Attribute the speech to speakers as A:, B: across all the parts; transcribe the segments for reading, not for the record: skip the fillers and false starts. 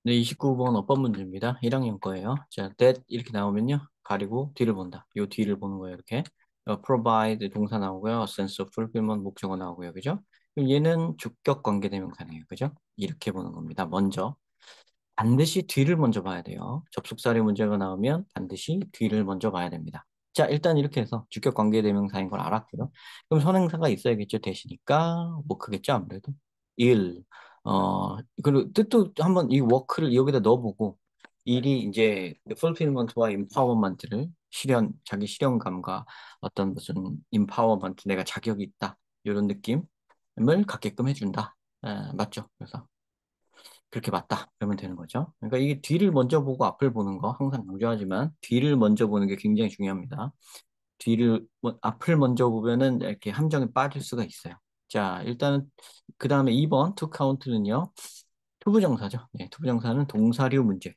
A: 네, 29번 어법 문제입니다. 1학년 거예요. 자, that 이렇게 나오면요. 가리고 뒤를 본다. 요 뒤를 보는 거예요. 이렇게. provide 동사 나오고요. sense of fulfillment 목적어 나오고요. 그죠? 그럼 얘는 주격 관계대명사네요. 그죠? 이렇게 보는 겁니다. 먼저. 반드시 뒤를 먼저 봐야 돼요. 접속사리 문제가 나오면 반드시 뒤를 먼저 봐야 됩니다. 자, 일단 이렇게 해서 주격 관계대명사인 걸 알았고요. 그럼 선행사가 있어야겠죠. 대시니까 뭐 크겠죠. 아무래도. 일. 그리고 뜻도 한번 이 워크를 여기다 넣어보고 일이 이제 fulfillment와 empowerment를 자기 실현감과 어떤 무슨 empowerment, 내가 자격이 있다. 이런 느낌을 갖게끔 해준다. 맞죠? 그래서 그렇게 맞다. 그러면 되는 거죠. 그러니까 이게 뒤를 먼저 보고 앞을 보는 거 항상 강조하지만 뒤를 먼저 보는 게 굉장히 중요합니다. 앞을 먼저 보면은 이렇게 함정에 빠질 수가 있어요. 자, 일단은 그 다음에 2번 투 카운트는요. 투부정사죠. 네, 투부정사는 동사류 문제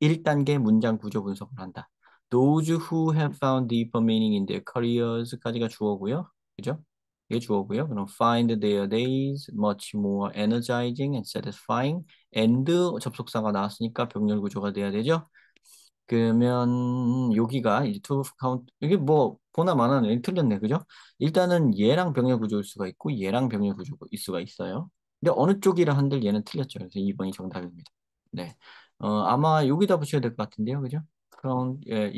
A: 1단계 문장 구조 분석을 한다. Those who have found deeper meaning in their careers까지가 주어고요. 그죠? 이게 주어고요. 그럼 find their days much more energizing and satisfying. and 접속사가 나왔으니까 병렬 구조가 돼야 되죠. 그러면 여기가 이제 to count 이게 뭐 보나 마나는 틀렸네. 그죠? 일단은 얘랑 병렬 구조일 수가 있고 얘랑 병렬 구조일 수가 있어요. 근데 어느 쪽이라 한들 얘는 틀렸죠. 그래서 2번이 정답입니다. 네. 아마 여기다 붙여야 될 것 같은데요. 그죠? 그럼, 예,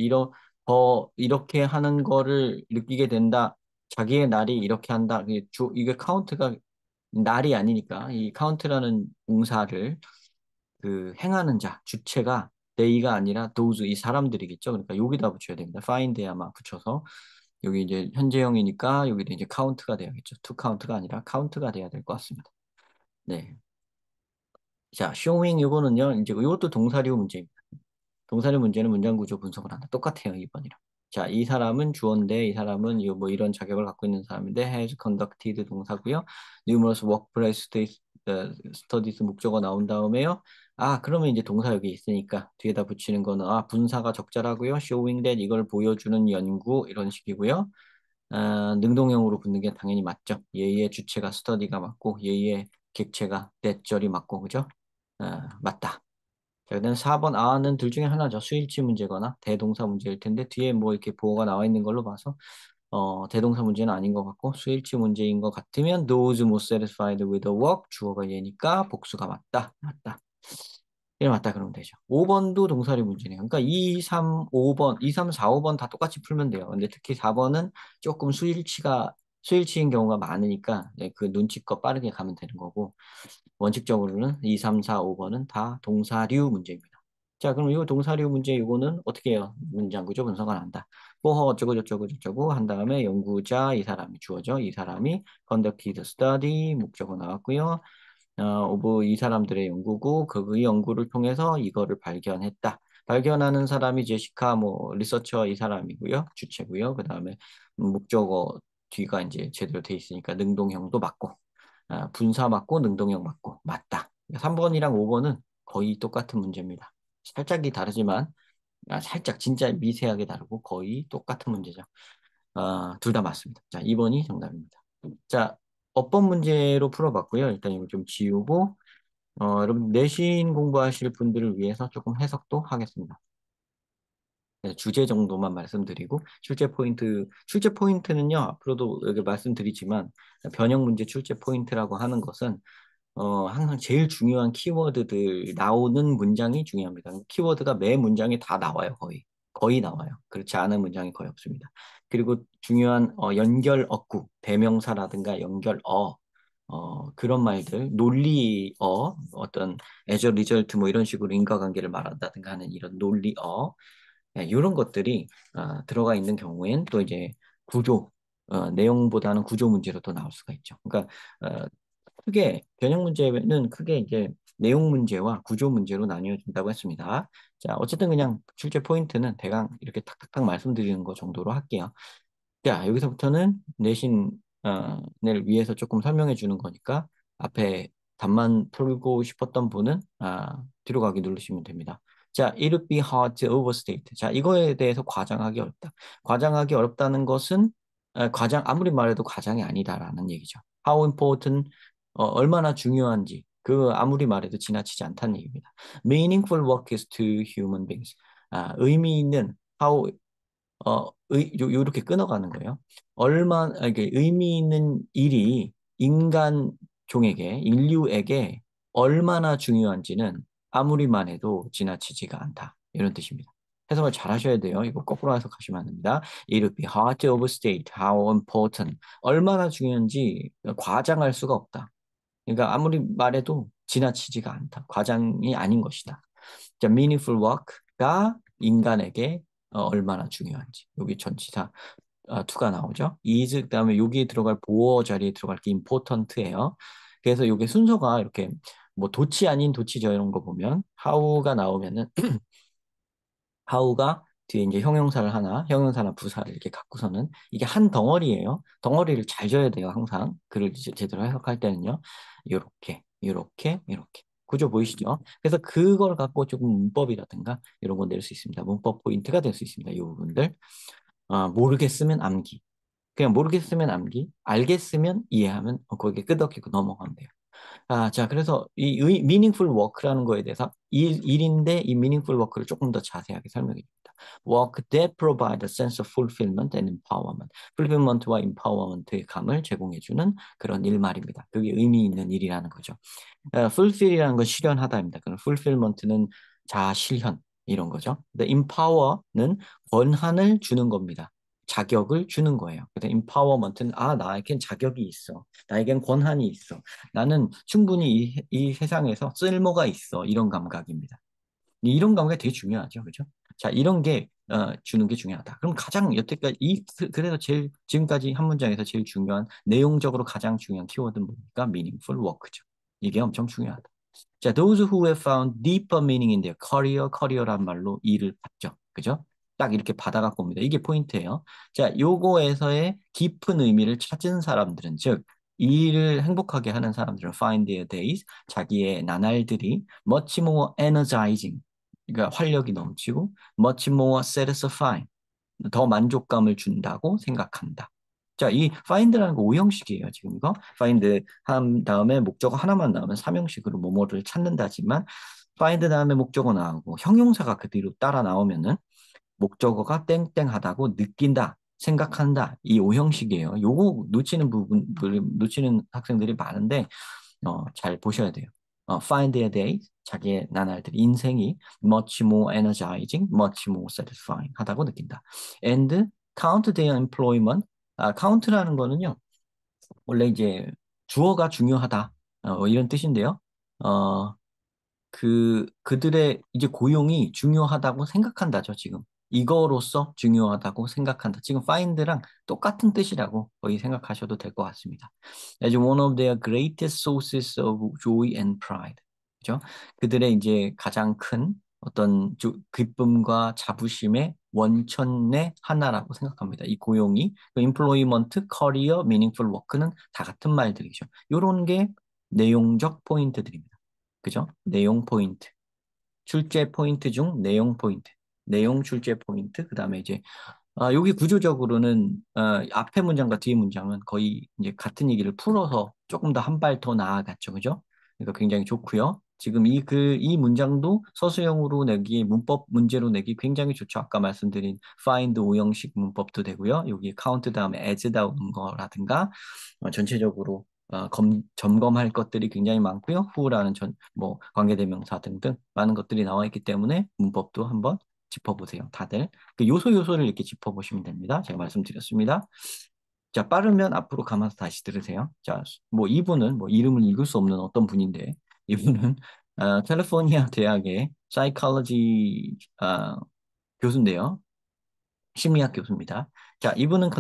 A: 이렇게 하는 거를 느끼게 된다. 자기의 날이 이렇게 한다. 이게 카운트가 날이 아니니까 이 카운트라는 동사를 그 행하는 자, 주체가 they가 아니라 those, 이 사람들이겠죠. 그러니까 여기다 붙여야 됩니다. find에 아마 붙여서 여기 이제 현재형이니까 여기도 이제 count가 돼야겠죠. to count가 아니라 count가 돼야 될 것 같습니다. 네. 자, showing 이거는요. 이제 이것도 동사류 문제입니다. 동사류 문제는 문장 구조 분석을 한다. 똑같아요, 2번이랑. 자, 이 사람은 주어인데 이 사람은 뭐 이런 자격을 갖고 있는 사람인데 has conducted 동사고요. numerous workplace studies 목적어 나온 다음에요. 아, 그러면 이제 동사 여기 있으니까 뒤에다 붙이는 거는 분사가 적절하고요. showing that 이걸 보여주는 연구 이런 식이고요. 능동형으로 붙는 게 당연히 맞죠. 얘의 주체가 study가 맞고 얘의 객체가 that절이 맞고 그죠? 맞다. 자, 그다음 4번 아는 둘 중에 하나죠. 수일치 문제거나 대동사 문제일 텐데 뒤에 뭐 이렇게 보호가 나와 있는 걸로 봐서 대동사 문제는 아닌 것 같고 수일치 문제인 것 같으면 those most satisfied with the work 주어가 얘니까 복수가 맞다. 맞다. 이래 맞다 그러면 되죠. 5번도 동사리 문제네요. 그러니까 2, 3, 5번, 2, 3, 4, 5번 다 똑같이 풀면 돼요. 근데 특히 4번은 조금 수일치인 경우가 많으니까 네, 그 눈치껏 빠르게 가면 되는 거고 원칙적으로는 2, 3, 4, 5번은 다 동사류 문제입니다. 자, 그럼 이 동사류 문제 이거는 어떻게 해요? 문장 구조 분석을 한다. for 어쩌고 저쩌고 저쩌고 한 다음에 연구자 이 사람이 주어져. 이 사람이 conducted study 목적어 나왔고요. 오브 이 사람들의 연구고 그 연구를 통해서 이거를 발견했다. 발견하는 사람이 제시카 뭐 리서처 이 사람이고요. 주체고요. 그다음에 목적어 뒤가 이제 제대로 돼 있으니까 능동형도 맞고 분사 맞고 능동형 맞고 맞다. 3번이랑 5번은 거의 똑같은 문제입니다. 살짝이 다르지만 살짝 진짜 미세하게 다르고 거의 똑같은 문제죠. 둘 다 맞습니다. 자, 2번이 정답입니다. 자, 어법 문제로 풀어봤고요. 일단 이거 좀 지우고 여러분 내신 공부하실 분들을 위해서 조금 해석도 하겠습니다. 네, 주제 정도만 말씀드리고 출제 포인트는요. 앞으로도 여기 말씀드리지만 변형 문제 출제 포인트라고 하는 것은 항상 제일 중요한 키워드들 나오는 문장이 중요합니다. 키워드가 매 문장에 다 나와요, 거의. 거의 나와요. 그렇지 않은 문장이 거의 없습니다. 그리고 중요한 연결어구, 대명사라든가 연결어, 그런 말들, 논리어, 어떤 as a result 뭐 이런 식으로 인과관계를 말한다든가 하는 이런 논리어, 이런 것들이 들어가 있는 경우엔 또 이제 구조, 내용보다는 구조 문제로 또 나올 수가 있죠. 그러니까 어, 크게 변형 문제는 크게 이제 내용 문제와 구조 문제로 나뉘어진다고 했습니다. 자, 어쨌든 그냥 출제 포인트는 대강 이렇게 탁탁탁 말씀드리는 거 정도로 할게요. 자, 여기서부터는 내신을 위해서 조금 설명해 주는 거니까 앞에 답만 풀고 싶었던 분은 뒤로 가기 누르시면 됩니다. 자, it would be hard to overstate. 자, 이거에 대해서 과장하기 어렵다. 과장하기 어렵다는 것은 아무리 말해도 과장이 아니다라는 얘기죠. How important, 얼마나 중요한지 그 아무리 말해도 지나치지 않다는 얘기입니다. Meaningful work is to human beings. 의미 있는 how 요렇게 끊어가는 거예요. 이게 의미 있는 일이 인간 종에게, 인류에게 얼마나 중요한지는 아무리만 해도 지나치지가 않다. 이런 뜻입니다. 해석을 잘 하셔야 돼요. 이거 거꾸로 해석하시면 안 됩니다. It would be hard to overstate how important. 얼마나 중요한지 과장할 수가 없다. 그러니까 아무리 말해도 지나치지가 않다. 과장이 아닌 것이다. 자, meaningful work가 인간에게 얼마나 중요한지. 여기 전치사 to가 나오죠. is 그다음에 여기에 들어갈 보어 자리에 들어갈 게 important예요. 그래서 이게 순서가 이렇게 뭐 도치 아닌 도치죠 이런 거 보면 how가 나오면은 how가 뒤에 이제 형용사를 하나, 형용사나 부사를 이렇게 갖고서는 이게 한 덩어리예요. 덩어리를 잘 져야 돼요. 항상 글을 제대로 해석할 때는요. 요렇게, 요렇게, 요렇게. 구조 보이시죠? 그래서 그걸 갖고 조금 문법이라든가 이런 거 낼 수 있습니다. 문법 포인트가 될 수 있습니다. 이 부분들. 모르겠으면 암기. 그냥 모르겠으면 암기. 알겠으면 이해하면 거기에 끄덕이고 넘어가면 돼요. 자, 그래서 이 meaningful work라는 거에 대해서 일인데 이 meaningful work를 조금 더 자세하게 설명해 줍니다. Work that provide a sense of fulfillment and empowerment. fulfillment와 empowerment의 감을 제공해 주는 그런 일 말입니다. 그게 의미 있는 일이라는 거죠. fulfill이라는 건 실현하다입니다. 그럼 fulfillment는 자아 실현 이런 거죠. 근데 empower는 권한을 주는 겁니다. 자격을 주는 거예요. 그래서 empowerment는 나에겐 자격이 있어. 나에겐 권한이 있어. 나는 충분히 이 세상에서 쓸모가 있어. 이런 감각입니다. 이런 감각이 되게 중요하죠. 그죠? 자, 이런 게 주는 게 중요하다. 그럼 가장 여태까지 그래서 제일 지금까지 한 문장에서 제일 중요한 내용적으로 가장 중요한 키워드는 뭡니까? meaningful work죠. 이게 엄청 중요하다. 자, those who have found deeper meaning in their career란 말로 일을 받죠. 그죠? 딱 이렇게 받아갖고 옵니다. 이게 포인트예요. 자, 요거에서의 깊은 의미를 찾은 사람들은, 즉, 이 일을 행복하게 하는 사람들은 find their days, 자기의 나날들이 much more energizing, 그러니까 활력이 넘치고 much more satisfying, 더 만족감을 준다고 생각한다. 자, 이 find라는 거 오형식이에요, 지금 이거. find 한 다음에 목적어 하나만 나오면 삼형식으로 뭐뭐를 찾는다지만 find 다음에 목적어 나오고 형용사가 그 뒤로 따라 나오면은 목적어가 땡땡하다고 느낀다, 생각한다. 이 오형식이에요. 요거 놓치는 부분들, 놓치는 학생들이 많은데 잘 보셔야 돼요. find their day, 자기의 나날들, 인생이 much more energizing, much more satisfying 하다고 느낀다. And count their employment. count라는 거는요, 원래 이제 주어가 중요하다. 이런 뜻인데요. 어, 그들의 이제 고용이 중요하다고 생각한다죠, 지금. 이거로서 중요하다고 생각한다. 지금 find랑 똑같은 뜻이라고 거의 생각하셔도 될 것 같습니다. As one of their greatest sources of joy and pride. 그죠? 그들의 이제 가장 큰 어떤 기쁨과 자부심의 원천의 하나라고 생각합니다. 이 고용이, employment, career, meaningful work는 다 같은 말들이죠. 이런 게 내용적 포인트들입니다. 그죠? 내용 포인트. 출제 포인트 중 내용 포인트. 내용 출제 포인트. 그 다음에 이제, 여기 구조적으로는, 앞에 문장과 뒤에 문장은 거의 이제 같은 얘기를 풀어서 조금 더 한 발 더 나아갔죠. 그죠? 그러니까 굉장히 좋고요. 지금 이 문장도 서술형으로 내기, 문법 문제로 내기 굉장히 좋죠. 아까 말씀드린 find 오형식 문법도 되고요. 여기 count 다음에 as 다운 거라든가, 전체적으로 점검할 것들이 굉장히 많고요. who라는 뭐 관계대명사 등등 많은 것들이 나와 있기 때문에 문법도 한번 짚어보세요. 다들 그 요소를 이렇게 짚어보시면 됩니다. 제가 말씀드렸습니다. 자, 빠르면 앞으로 감아서 다시 들으세요. 자, 뭐 이분은 뭐 이름을 읽을 수 없는 어떤 분인데 이분은 캘리포니아 대학의 사이콜로지 교수인데요. 심리학 교수입니다. 자, 이분은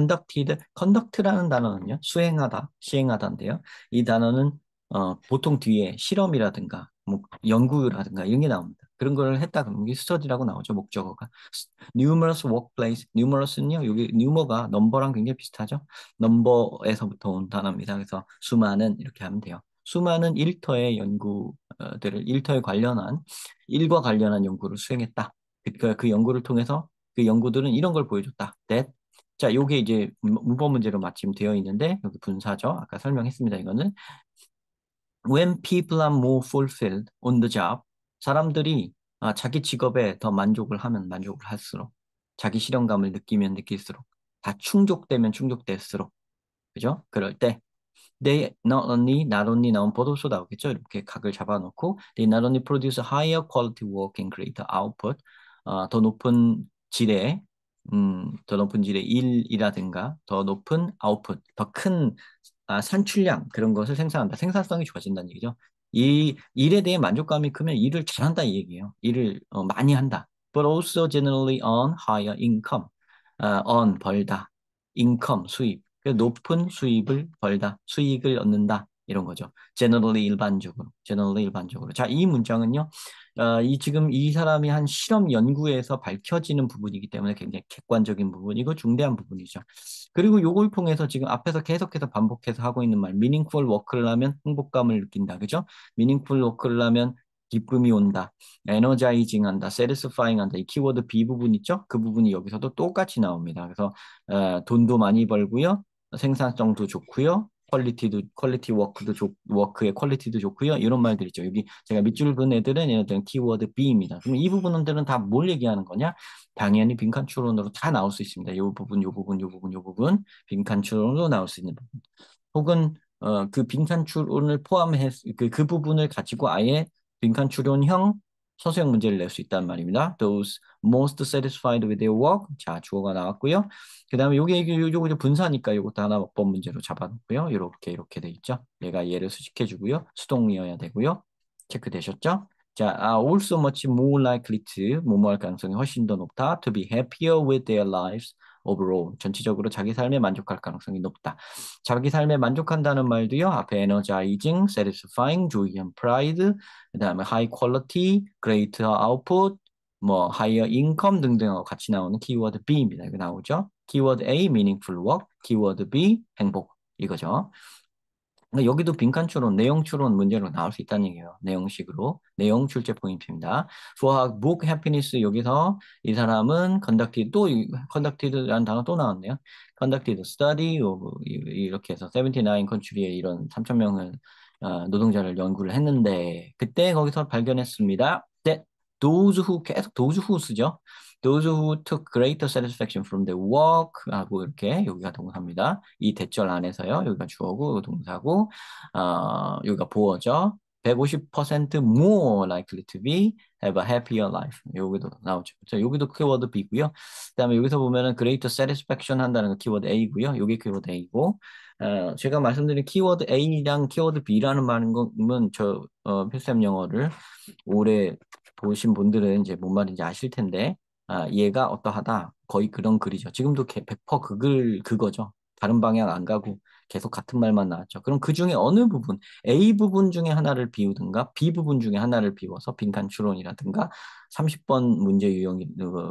A: 컨덕트라는 단어는요, 수행하다, 시행하다인데요. 이 단어는 보통 뒤에 실험이라든가, 뭐 연구라든가 이런 게 나옵니다. 그런 걸 했다 그러면 이게 스터디라고 나오죠, 목적어가. numerous workplace, numerous는요, 여기 numer가 넘버랑 굉장히 비슷하죠. 넘버에서부터 온 단어입니다. 그래서 수많은 이렇게 하면 돼요. 수많은 일터의 연구들을 일터에 관련한 일과 관련한 연구를 수행했다. 그 연구를 통해서 그 연구들은 이런 걸 보여줬다. that. 자, 요게 이제 문법 문제로 마침 되어 있는데 여기 분사죠. 아까 설명했습니다. 이거는 When people are more fulfilled on the job, 사람들이 자기 직업에 더 만족을 하면 만족을 할수록, 자기 실현감을 느끼면 느낄수록, 다 충족되면 충족될수록, 그죠? 그럴 때 they not only 나온 보도서 나오겠죠. 이렇게 각을 잡아놓고 they not only produce higher quality work and greater output, 더 높은 질의 더 높은 질의 일이라든가 더 높은 아웃풋, 더 큰 산출량 그런 것을 생산한다. 생산성이 좋아진다는 얘기죠. 이 일에 대해 만족감이 크면 일을 잘한다 이 얘기예요. 일을 많이 한다. But also generally on higher income, on 벌다, income 수입. 그 높은 수입을 벌다, 수익을 얻는다, 이런 거죠. generally 일반적으로, generally 일반적으로. 자, 이 문장은요, 이 지금 이 사람이 한 실험 연구에서 밝혀지는 부분이기 때문에 굉장히 객관적인 부분이고 중대한 부분이죠. 그리고 요걸 통해서 지금 앞에서 계속해서 반복해서 하고 있는 말, meaningful work를 하면 행복감을 느낀다, 그죠? meaningful work를 하면 기쁨이 온다, 에너자이징 한다, satisfying 한다. 이 키워드 B 부분 있죠? 그 부분이 여기서도 똑같이 나옵니다. 그래서 돈도 많이 벌고요. 생산성도 좋고요. 퀄리티 워크도 워크의 퀄리티도 좋고요. 이런 말들 있죠. 여기 제가 밑줄 긋은 애들은 얘네들은 키워드 B입니다. 그럼 이 부분들은 다 뭘 얘기하는 거냐? 당연히 빈칸 추론으로 다 나올 수 있습니다. 이 부분, 이 부분, 이 부분, 이 부분 빈칸 추론으로 나올 수 있는 부분. 혹은 그 빈칸 추론을 포함해 그 부분을 가지고 아예 빈칸 추론형 서술형 문제를 낼 수 있다는 말입니다. Those most satisfied with their work. 자, 주어가 나왔고요. 그 다음에 요거 이제 분사니까 요것도 하나 먹번 문제로 잡아놓고요. 이렇게 돼 있죠. 얘가 얘를 수식해주고요. 수동이어야 되고요. 체크되셨죠? 자, also much more likely to, 뭐뭐 할 가능성이 훨씬 더 높다. To be happier with their lives overall. 전체적으로 자기 삶에 만족할 가능성이 높다. 자기 삶에 만족한다는 말도요. 앞에 energizing, satisfying, joy and pride, 그 다음에 high quality, greater output, 뭐 higher income 등등하고 같이 나오는 키워드 B입니다. 이거 나오죠? 키워드 A, meaningful work, 키워드 B, 행복. 이거죠. 그러니까 여기도 빈칸 추론, 내용 추론 문제로 나올 수 있다는 얘기예요. 내용식으로. 내용 출제 포인트입니다. For book happiness 여기서 이 사람은 conducted, 또 conducted라는 단어 또 나왔네요. conducted study of 이렇게 해서 79 country에 이런 3천 명을 노동자를 연구를 했는데 그때 거기서 발견했습니다. That those who 계속 those who 쓰죠. Those who took greater satisfaction from their work 하고 이렇게 여기가 동사입니다. 이 대절 안에서요. 여기가 주어고 동사고 여기가 보어죠. 150% more likely to be have a happier life. 여기도 나오죠. 자, 여기도 키워드 B고요. 그다음에 여기서 보면은 greater satisfaction 한다는 거 키워드 A고요. 여기 키워드 A고 제가 말씀드린 키워드 A랑 키워드 B라는 말은 거면 필수앱 영어를 오래 보신 분들은 이제 뭔 말인지 아실 텐데 얘가 어떠하다. 거의 그런 글이죠. 지금도 100% 그거죠. 다른 방향 안 가고 계속 같은 말만 나왔죠. 그럼 그 중에 어느 부분, A 부분 중에 하나를 비우든가 B 부분 중에 하나를 비워서 빈칸 추론이라든가 30번 문제 유형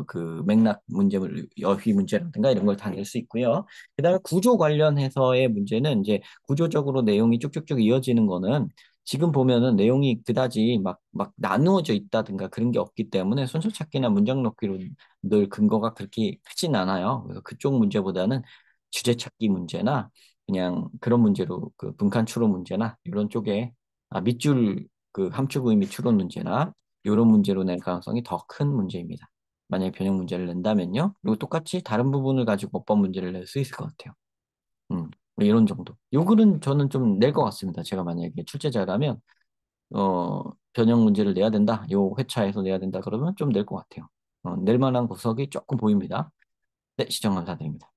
A: 그 맥락 문제를 여휘 문제라든가 이런 걸 다 낼 수 있고요. 그다음에 구조 관련해서의 문제는 이제 구조적으로 내용이 쭉쭉쭉 이어지는 거는 지금 보면은 내용이 그다지 막 나누어져 있다든가 그런 게 없기 때문에 순서 찾기나 문장 넣기로 늘 근거가 그렇게 크진 않아요. 그래서 그쪽 문제보다는 주제 찾기 문제나 그냥 그런 문제로 그 분칸 추론 문제나 이런 쪽에 밑줄 그 함축 의미 추론 문제나 이런 문제로 낼 가능성이 더 큰 문제입니다. 만약에 변형 문제를 낸다면요. 그리고 똑같이 다른 부분을 가지고 어법 문제를 낼 수 있을 것 같아요. 뭐 이런 정도. 요 글은 저는 좀 낼 것 같습니다. 제가 만약에 출제자라면 변형 문제를 내야 된다. 요 회차에서 내야 된다 그러면 좀 낼 것 같아요. 낼 만한 구석이 조금 보입니다. 네, 시청 감사드립니다.